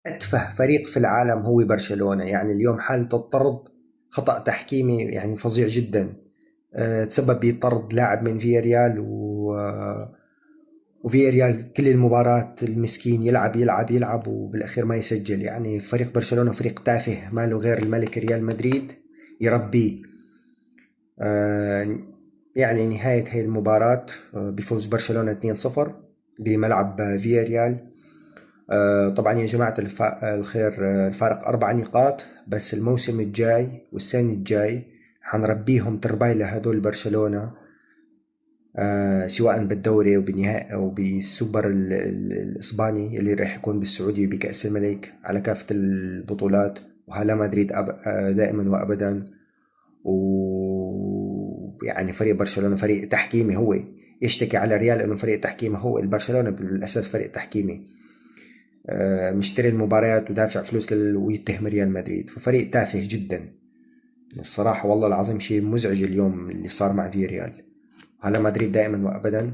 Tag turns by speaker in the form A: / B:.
A: أتفه فريق في العالم هو برشلونة. يعني اليوم حالة الطرد خطأ تحكيمي يعني فظيع جدا. تسبب بطرد لاعب من فياريال وفياريال كل المباراة المسكين يلعب يلعب يلعب وبالأخير ما يسجل. يعني فريق برشلونة فريق تافه ما له غير الملك ريال مدريد يربيه. آه، يعني نهاية هذه المباراة بفوز برشلونة 2-0 بملعب فياريال. طبعا يا جماعة الخير، الفارق 4 نقاط. بس الموسم الجاي والسنة الجاي حنربيهم ترباي لهدول برشلونة، سواء بالدوري أو بالنهائي أو بالسوبر الإسباني اللي راح يكون بالسعودية بكأس الملك على كافة البطولات. وهلا مدريد دائما وأبدا. ويعني فريق برشلونة فريق تحكيمي هو يشتكي على الريال انه فريق تحكيمي. هو البرشلونة بالاساس فريق تحكيمي، مشتري المباريات ودافع فلوس ويتهم ريال مدريد. ففريق تافه جدا الصراحة. والله العظيم شيء مزعج اليوم اللي صار مع فيريال. على مدريد دائما وابدا.